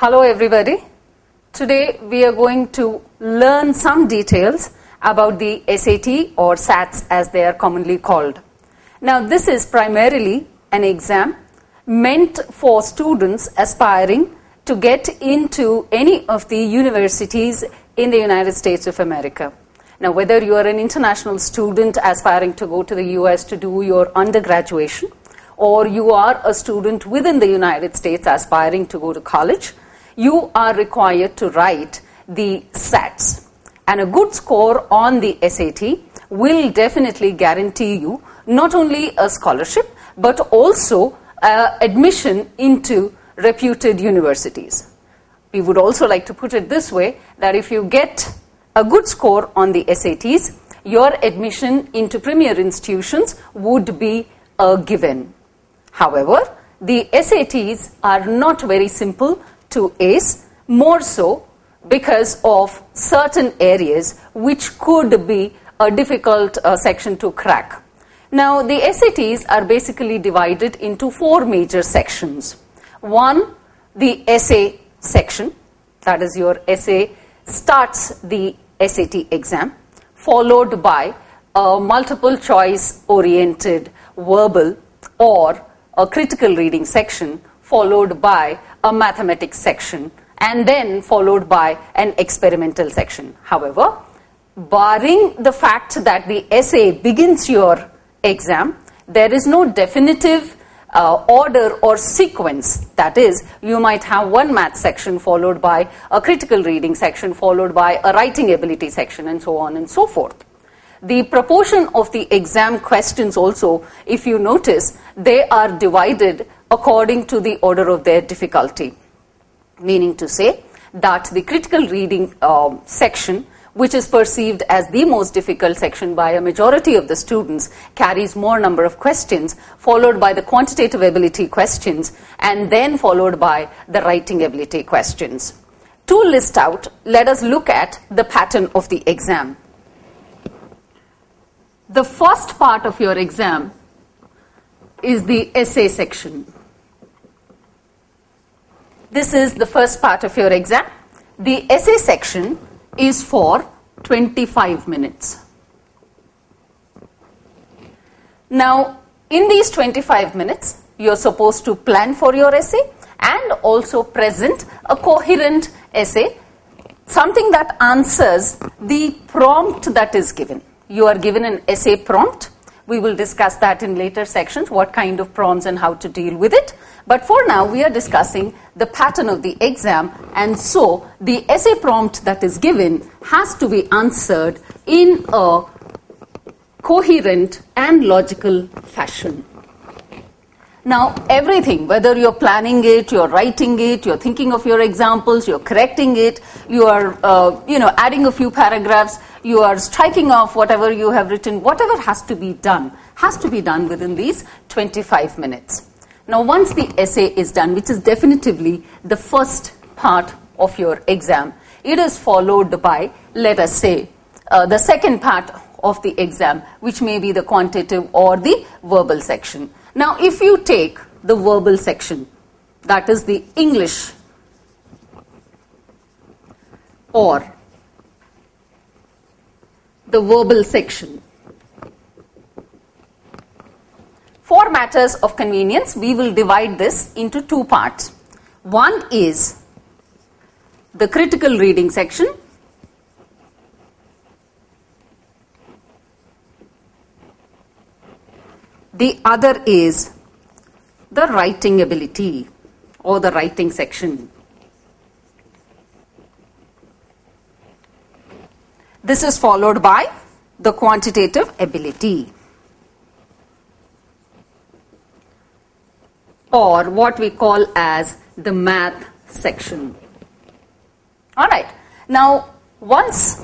Hello everybody. Today we are going to learn some details about the SAT or SATs as they are commonly called. Now this is primarily an exam meant for students aspiring to get into any of the universities in the United States of America. Now whether you are an international student aspiring to go to the US to do your undergraduation, or you are a student within the United States aspiring to go to college, you are required to write the SATs. And a good score on the SAT will definitely guarantee you not only a scholarship, but also admission into reputed universities. We would also like to put it this way, that if you get a good score on the SATs, your admission into premier institutions would be a given. However, the SATs are not very simple to ace, more so because of certain areas which could be a difficult section to crack. Now, the SATs are basically divided into four major sections. One, the essay section, that is your essay starts the SAT exam, followed by a multiple choice oriented verbal or a critical reading section, followed by a mathematics section, and then followed by an experimental section. However, barring the fact that the essay begins your exam, there is no definitive order or sequence. That is, you might have one math section followed by a critical reading section, followed by a writing ability section, and so on and so forth. The proportion of the exam questions also, if you notice, they are divided according to the order of their difficulty. Meaning to say that the critical reading section, which is perceived as the most difficult section by a majority of the students, carries more number of questions, followed by the quantitative ability questions, and then followed by the writing ability questions. To list out, let us look at the pattern of the exam. The first part of your exam is the essay section. This is the first part of your exam. The essay section is for 25 minutes. Now, in these 25 minutes, you're supposed to plan for your essay and also present a coherent essay, something that answers the prompt that is given. You are given an essay prompt. We will discuss that in later sections, what kind of prompts and how to deal with it. But for now, we are discussing the pattern of the exam, and so the essay prompt that is given has to be answered in a coherent and logical fashion. Now, everything, whether you're planning it, you're writing it, you're thinking of your examples, you're correcting it, you are adding a few paragraphs, you are striking off whatever you have written, whatever has to be done within these 25 minutes. Now, once the essay is done, which is definitively the first part of your exam, it is followed by, let us say, the second part of the exam, which may be the quantitative or the verbal section. Now, if you take the verbal section, that is the English or the verbal section, for matters of convenience, we will divide this into two parts. One is the critical reading section, the other is the writing ability or the writing section. This is followed by the quantitative ability, or what we call as the math section. Alright, now once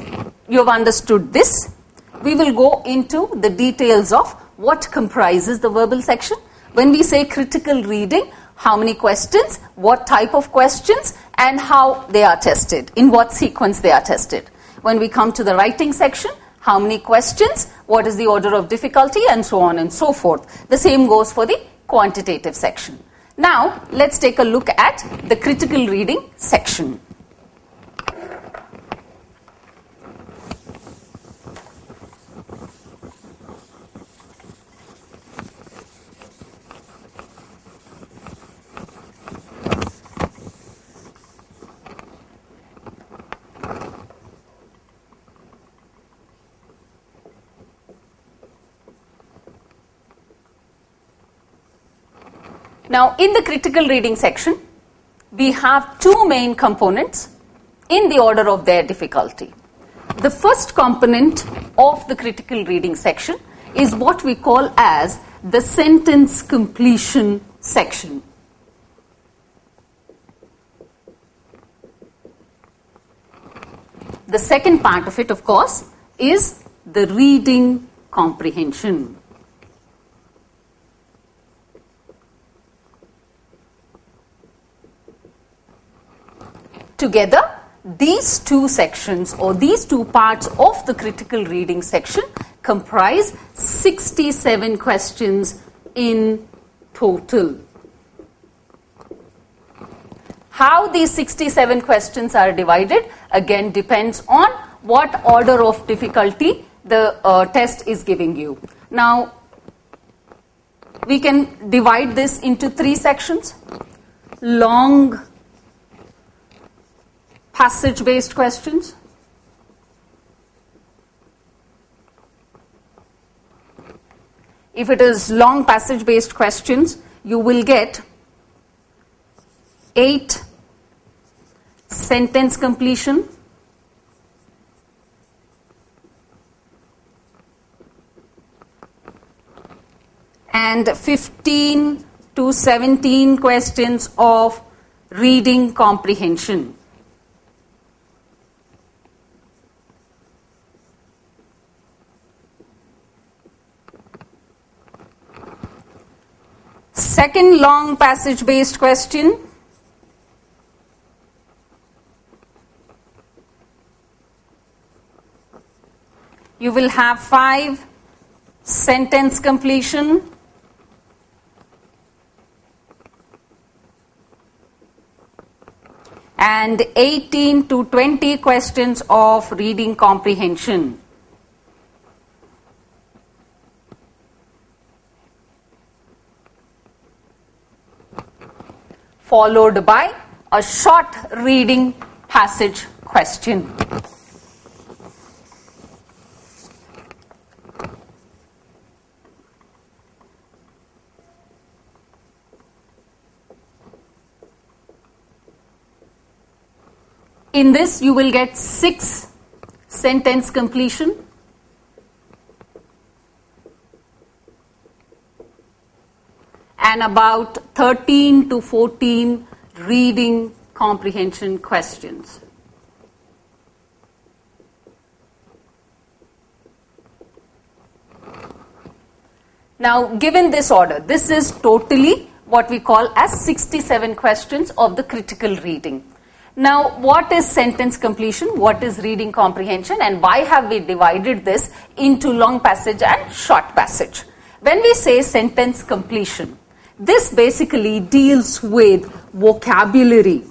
you have understood this, we will go into the details of what comprises the verbal section. When we say critical reading, how many questions, what type of questions, and how they are tested, in what sequence they are tested. When we come to the writing section, how many questions, what is the order of difficulty, and so on and so forth. The same goes for the quantitative section. Now, let's take a look at the critical reading section. Now, in the critical reading section, we have two main components in the order of their difficulty. The first component of the critical reading section is what we call as the sentence completion section. The second part of it, of course, is the reading comprehension. Together, these two sections or these two parts of the critical reading section comprise 67 questions in total. How these 67 questions are divided again depends on what order of difficulty the test is giving you. Now, we can divide this into three sections. Long passage-based questions, if it is long passage-based questions, you will get 8 sentence completion, and 15 to 17 questions of reading comprehension. Second long passage-based question, you will have 5 sentence completion, and 18 to 20 questions of reading comprehension. Followed by a short reading passage question. In this, you will get 6 sentence completion, and about 13 to 14 reading comprehension questions. Now, given this order, this is totally what we call as 67 questions of the critical reading. Now, what is sentence completion? What is reading comprehension? And why have we divided this into long passage and short passage? When we say sentence completion, this basically deals with vocabulary.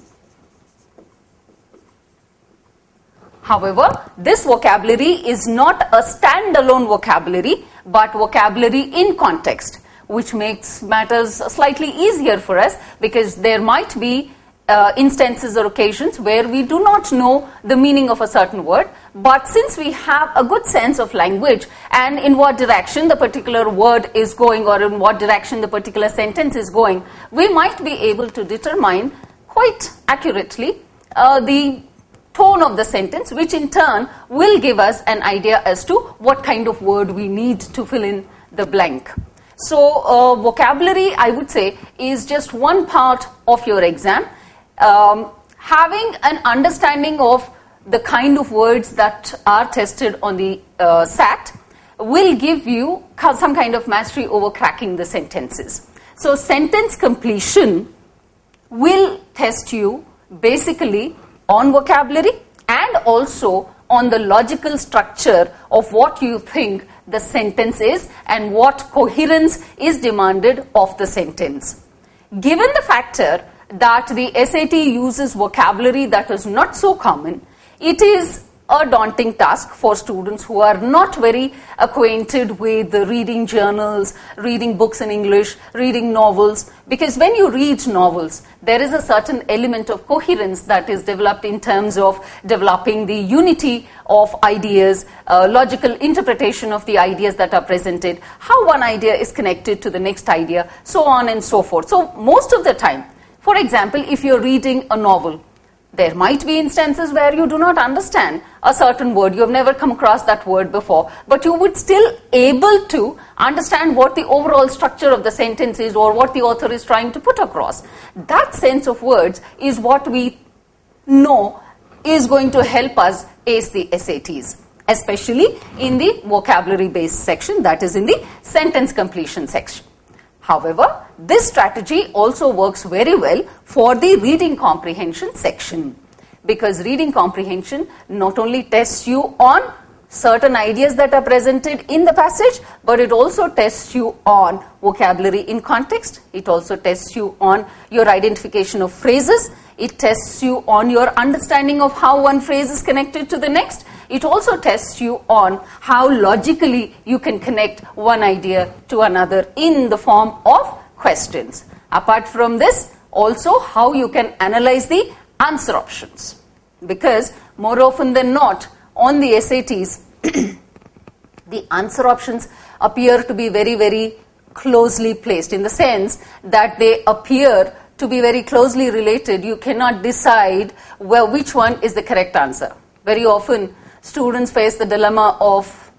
However, this vocabulary is not a standalone vocabulary, but vocabulary in context, which makes matters slightly easier for us because there might be instances or occasions where we do not know the meaning of a certain word, but since we have a good sense of language and in what direction the particular word is going or in what direction the particular sentence is going, we might be able to determine quite accurately the tone of the sentence, which in turn will give us an idea as to what kind of word we need to fill in the blank. So vocabulary, I would say, is just one part of your exam. Having an understanding of the kind of words that are tested on the SAT will give you some kind of mastery over cracking the sentences. So sentence completion will test you basically on vocabulary and also on the logical structure of what you think the sentence is and what coherence is demanded of the sentence. Given the factor that the SAT uses vocabulary that is not so common, it is a daunting task for students who are not very acquainted with reading journals, reading books in English, reading novels, because when you read novels, there is a certain element of coherence that is developed in terms of developing the unity of ideas, logical interpretation of the ideas that are presented, how one idea is connected to the next idea, so on and so forth. So most of the time, for example, if you're reading a novel, there might be instances where you do not understand a certain word, you have never come across that word before, but you would still able to understand what the overall structure of the sentence is or what the author is trying to put across. That sense of words is what we know is going to help us ace the SATs, especially in the vocabulary based section, that is in the sentence completion section. However, this strategy also works very well for the reading comprehension section, because reading comprehension not only tests you on certain ideas that are presented in the passage, but it also tests you on vocabulary in context. It also tests you on your identification of phrases. It tests you on your understanding of how one phrase is connected to the next. It also tests you on how logically you can connect one idea to another in the form of questions. Apart from this, also how you can analyze the answer options. Because more often than not, on the SATs, the answer options appear to be very, very closely placed, in the sense that they appear to be very closely related. You cannot decide which one is the correct answer. Very often, students face the dilemma of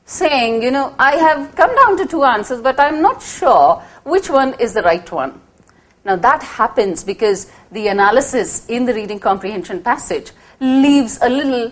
saying, I have come down to two answers, but I'm not sure which one is the right one. Now that happens because the analysis in the reading comprehension passage leaves a little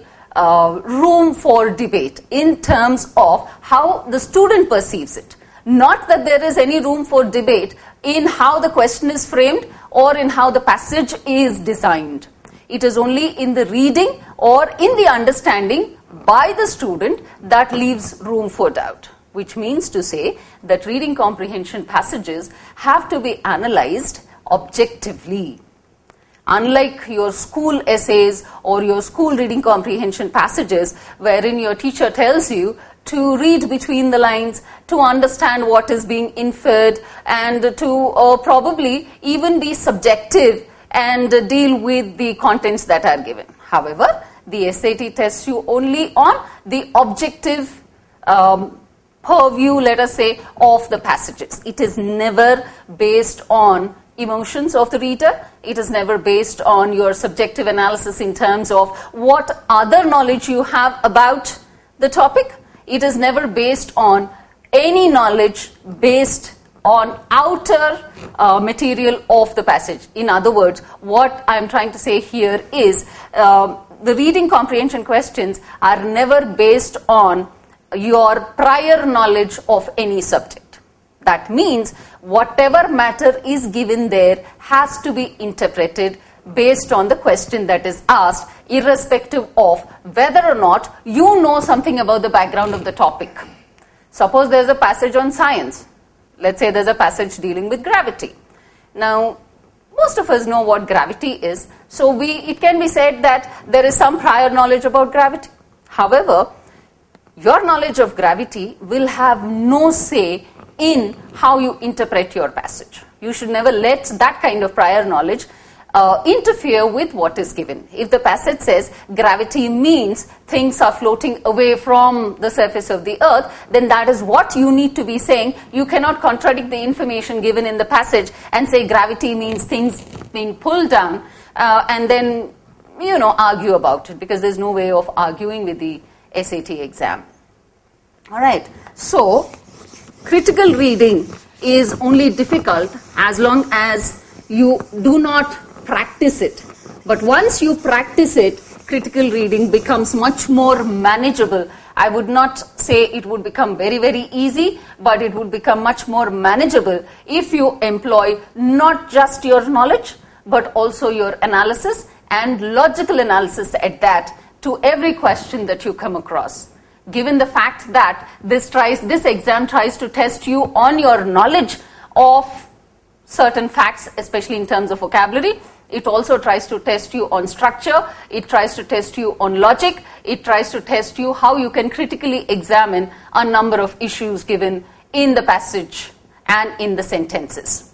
room for debate in terms of how the student perceives it. Not that there is any room for debate in how the question is framed or in how the passage is designed. It is only in the reading or in the understanding by the student that leaves room for doubt, which means to say that reading comprehension passages have to be analyzed objectively. Unlike your school essays or your school reading comprehension passages, wherein your teacher tells you to read between the lines, to understand what is being inferred, and to probably even be subjective and deal with the contents that are given. However, the SAT tests you only on the objective purview, let us say, of the passages. It is never based on emotions of the reader. It is never based on your subjective analysis in terms of what other knowledge you have about the topic. It is never based on any knowledge based on outer material of the passage. In other words, what I am trying to say here is the reading comprehension questions are never based on your prior knowledge of any subject. That means whatever matter is given there has to be interpreted based on the question that is asked, irrespective of whether or not you know something about the background of the topic. Suppose there's a passage on science. Let's say there's a passage dealing with gravity. Now, most of us know what gravity is, so it can be said that there is some prior knowledge about gravity. However, your knowledge of gravity will have no say in how you interpret your passage. You should never let that kind of prior knowledge interfere with what is given. If the passage says gravity means things are floating away from the surface of the earth, then that is what you need to be saying. You cannot contradict the information given in the passage and say gravity means things being pulled down and then argue about it, because there's no way of arguing with the SAT exam. Alright, so critical reading is only difficult as long as you do not practice it. But once you practice it, critical reading becomes much more manageable. I would not say it would become very, very easy, but it would become much more manageable if you employ not just your knowledge, but also your analysis and logical analysis at that to every question that you come across. Given the fact that this exam tries to test you on your knowledge of certain facts, especially in terms of vocabulary. It also tries to test you on structure. It tries to test you on logic. It tries to test you how you can critically examine a number of issues given in the passage and in the sentences.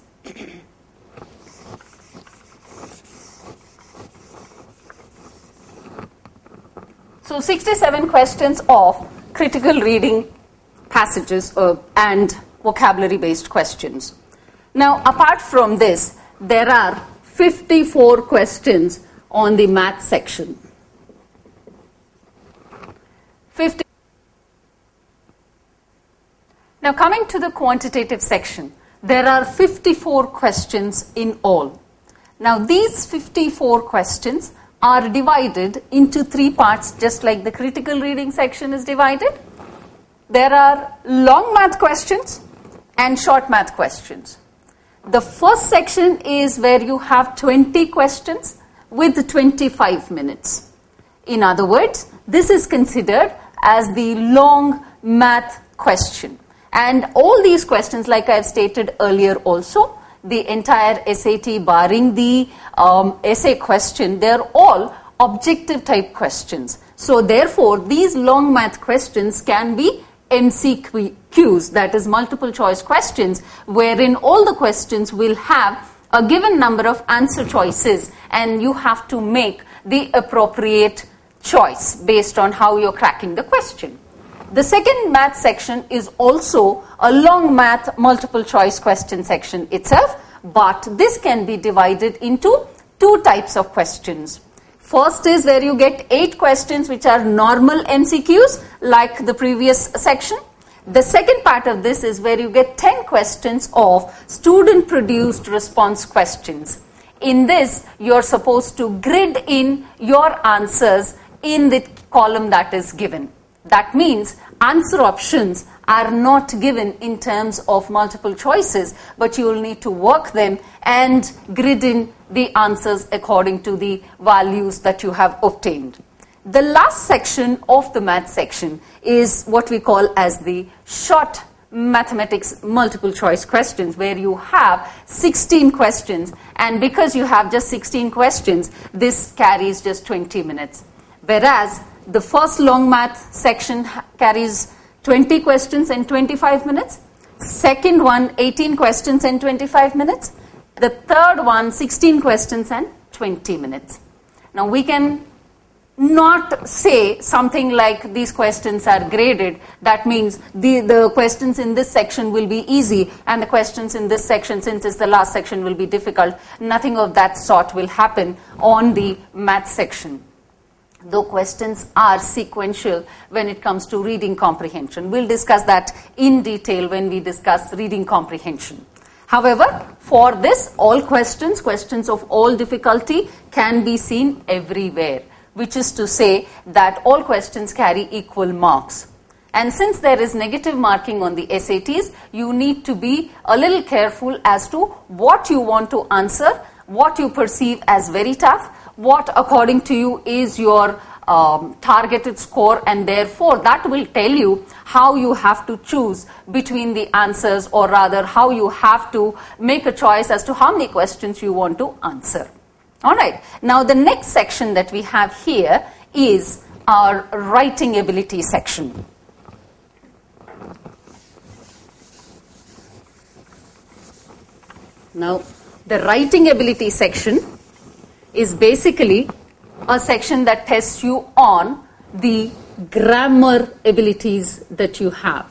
So 67 questions of critical reading passages and vocabulary based questions. Now, apart from this, there are 54 questions on the math section. Now, coming to the quantitative section, there are 54 questions in all. Now, these 54 questions are divided into 3 parts, just like the critical reading section is divided. There are long math questions and short math questions. The first section is where you have 20 questions with 25 minutes. In other words, this is considered as the long math question. And all these questions, like I've stated earlier also, the entire SAT barring the essay question, they're all objective type questions. So therefore, these long math questions can be MCQs, that is multiple choice questions, wherein all the questions will have a given number of answer choices and you have to make the appropriate choice based on how you're cracking the question. The second math section is also a long math multiple choice question section itself, but this can be divided into 2 types of questions. First is where you get 8 questions which are normal MCQs like the previous section. The second part of this is where you get 10 questions of student produced response questions. In this, you're supposed to grid in your answers in the column that is given. That means answer options are not given in terms of multiple choices, but you will need to work them and grid in the answers according to the values that you have obtained. The last section of the math section is what we call as the short mathematics multiple choice questions, where you have 16 questions, and because you have just 16 questions, this carries just 20 minutes. Whereas the first long math section carries 20 questions and 25 minutes. Second one, 18 questions and 25 minutes. The third one, 16 questions and 20 minutes. Now, we can not say something like these questions are graded. That means the questions in this section will be easy and the questions in this section, since it's the last section, will be difficult. Nothing of that sort will happen on the math section. Though questions are sequential when it comes to reading comprehension. We'll discuss that in detail when we discuss reading comprehension. However, for this, all questions of all difficulty can be seen everywhere, which is to say that all questions carry equal marks. And since there is negative marking on the SATs, you need to be a little careful as to what you want to answer, what you perceive as very tough, what according to you is your targeted score, and therefore that will tell you how you have to choose between the answers, or rather how you have to make a choice as to how many questions you want to answer. Alright, now the next section that we have here is our writing ability section. Now, the writing ability section is basically a section that tests you on the grammar abilities that you have.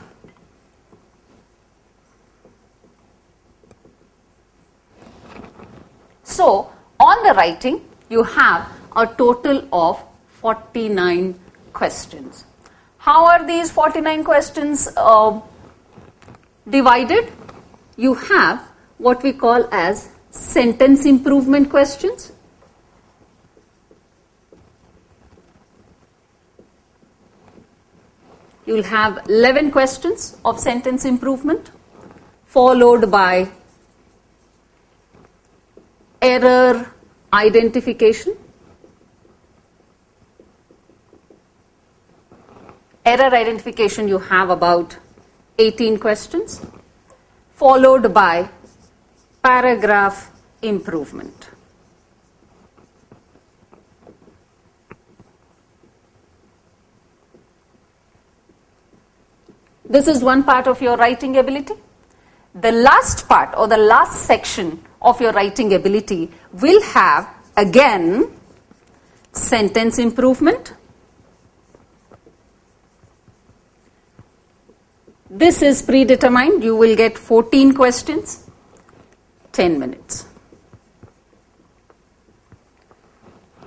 So, on the writing, you have a total of 49 questions. How are these 49 questions divided? You have what we call as sentence improvement questions. You'll have 11 questions of sentence improvement, followed by error identification. Error identification, you have about 18 questions, followed by paragraph improvement. This is one part of your writing ability. The last part or the last section of your writing ability will have again sentence improvement. This is predetermined. You will get 14 questions, 10 minutes.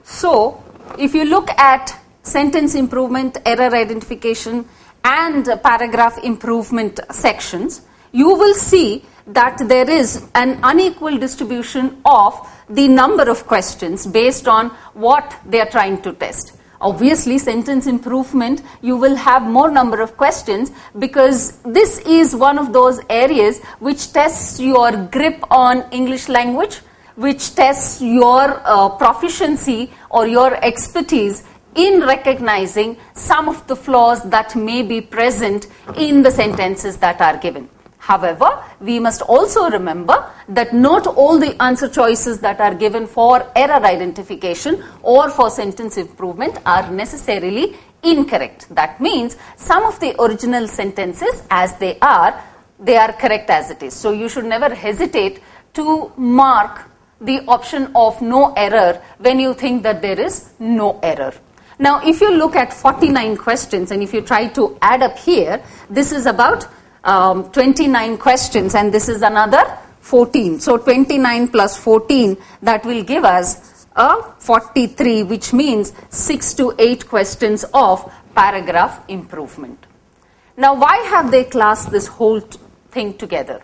So, if you look at sentence improvement, error identification, and paragraph improvement sections, you will see that there is an unequal distribution of the number of questions based on what they are trying to test. Obviously, sentence improvement, you will have more number of questions because this is one of those areas which tests your grip on English language, which tests your proficiency or your expertise in recognizing some of the flaws that may be present in the sentences that are given. However, we must also remember that not all the answer choices that are given for error identification or for sentence improvement are necessarily incorrect. That means some of the original sentences as they are correct as it is. So you should never hesitate to mark the option of no error when you think that there is no error. Now, if you look at 49 questions and if you try to add up here, this is about 29 questions and this is another 14. So, 29 plus 14, that will give us a 43, which means 6 to 8 questions of paragraph improvement. Now, why have they classed this whole thing together?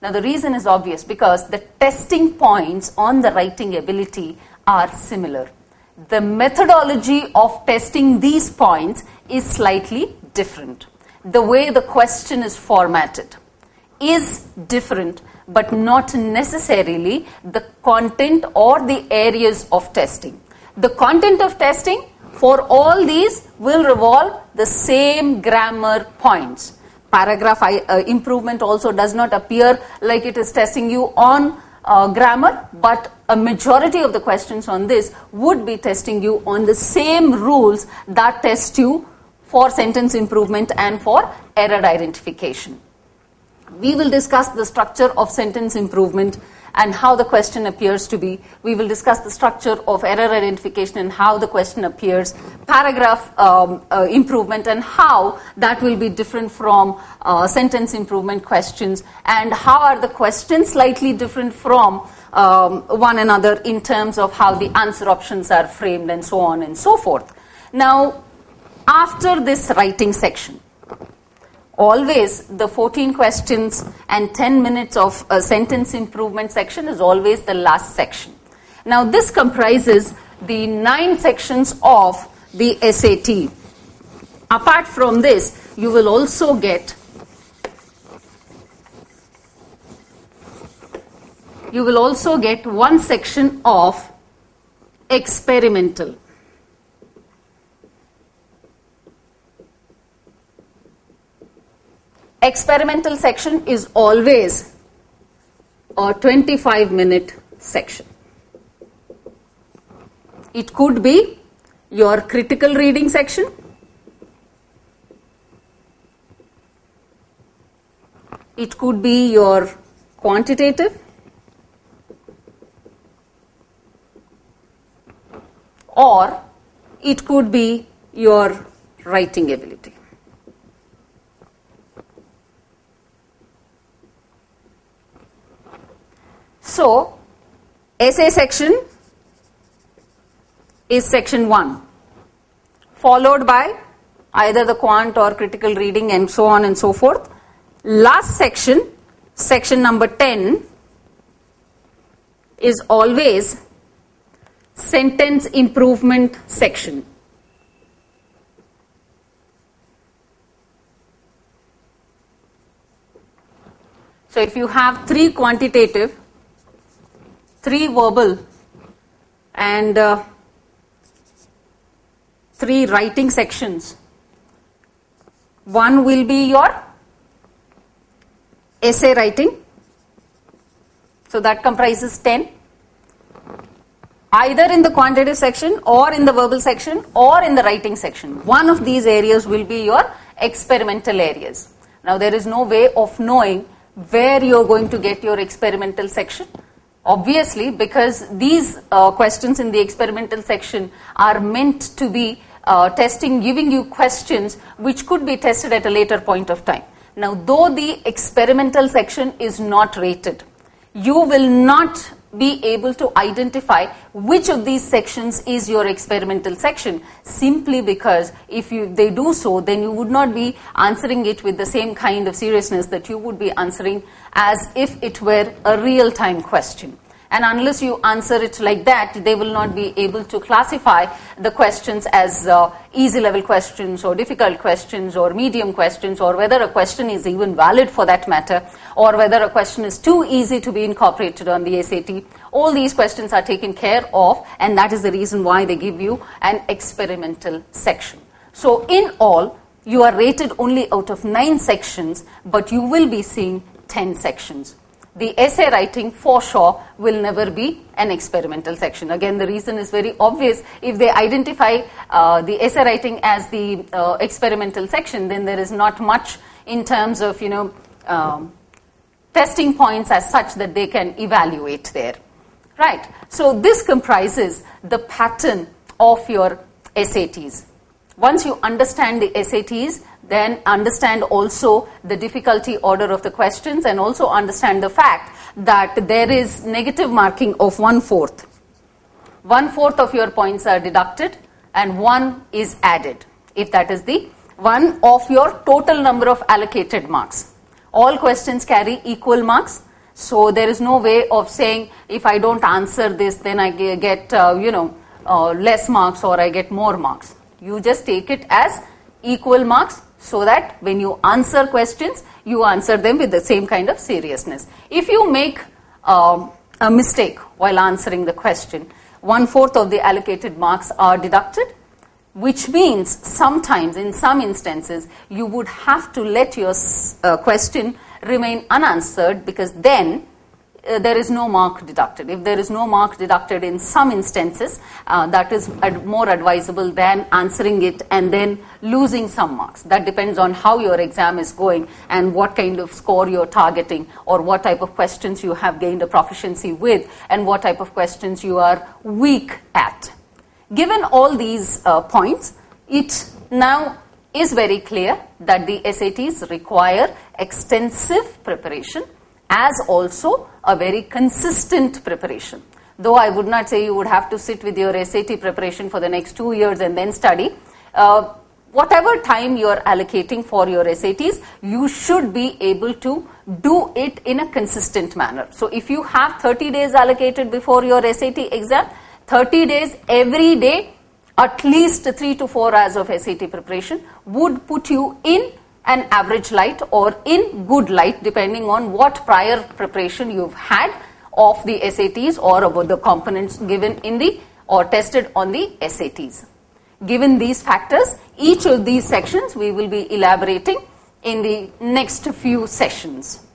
Now, the reason is obvious because the testing points on the writing ability are similar. The methodology of testing these points is slightly different. The way the question is formatted is different, but not necessarily the content or the areas of testing. The content of testing for all these will revolve the same grammar points. Paragraph improvement also does not appear like it is testing you on grammar, but a majority of the questions on this would be testing you on the same rules that test you for sentence improvement and for error identification. We will discuss the structure of sentence improvement and how the question appears to be. We will discuss the structure of error identification and how the question appears, paragraph improvement and how that will be different from sentence improvement questions, and how are the questions slightly different from one another in terms of how the answer options are framed and so on and so forth. Now, after this writing section, always the 14 questions and 10 minutes of a sentence improvement section is always the last section. Now, this comprises the 9 sections of the SAT. Apart from this, you will also get one section of experimental. Experimental section is always a 25-minute section. It could be your critical reading section. It could be your quantitative. Or it could be your writing ability. So, essay section is section 1, followed by either the quant or critical reading and so on and so forth. Last section, section number 10, is always sentence improvement section. So, if you have 3 quantitative, 3 verbal and 3 writing sections, one will be your essay writing. So that comprises 10. Either in the quantitative section or in the verbal section or in the writing section. One of these areas will be your experimental areas. Now there is no way of knowing where you are going to get your experimental section. Obviously, because these questions in the experimental section are meant to be giving you questions which could be tested at a later point of time. Now, though the experimental section is not rated, you will not be able to identify which of these sections is your experimental section, simply because if they do so, then you would not be answering it with the same kind of seriousness that you would be answering as if it were a real-time question. And unless you answer it like that, they will not be able to classify the questions as easy level questions or difficult questions or medium questions, or whether a question is even valid for that matter, or whether a question is too easy to be incorporated on the SAT. All these questions are taken care of, and that is the reason why they give you an experimental section. So in all, you are rated only out of 9 sections, but you will be seeing 10 sections. The essay writing for sure will never be an experimental section. Again, the reason is very obvious. If they identify the essay writing as the experimental section, then there is not much in terms of, testing points as such that they can evaluate there. Right. So this comprises the pattern of your SATs. Once you understand the SATs, then understand also the difficulty order of the questions, and also understand the fact that there is negative marking of 1/4. 1/4 of your points are deducted and 1 is added, if that is the 1 of your total number of allocated marks. All questions carry equal marks, so there is no way of saying if I don't answer this, then I get less marks or I get more marks. You just take it as equal marks, so that when you answer questions, you answer them with the same kind of seriousness. If you make a mistake while answering the question, 1/4 of the allocated marks are deducted, which means sometimes, in some instances, you would have to let your question remain unanswered, because then there is no mark deducted. If there is no mark deducted in some instances, that is more advisable than answering it and then losing some marks. That depends on how your exam is going and what kind of score you're targeting, or what type of questions you have gained a proficiency with, and what type of questions you are weak at. Given all these points, it now is very clear that the SATs require extensive preparation, as also a very consistent preparation. Though I would not say you would have to sit with your SAT preparation for the next 2 years and then study. Whatever time you are allocating for your SATs, you should be able to do it in a consistent manner. So if you have 30 days allocated before your SAT exam, 30 days every day, at least 3 to 4 hours of SAT preparation would put you in an average light or in good light, depending on what prior preparation you've had of the SATs or about the components given in the or tested on the SATs. Given these factors, each of these sections we will be elaborating in the next few sessions.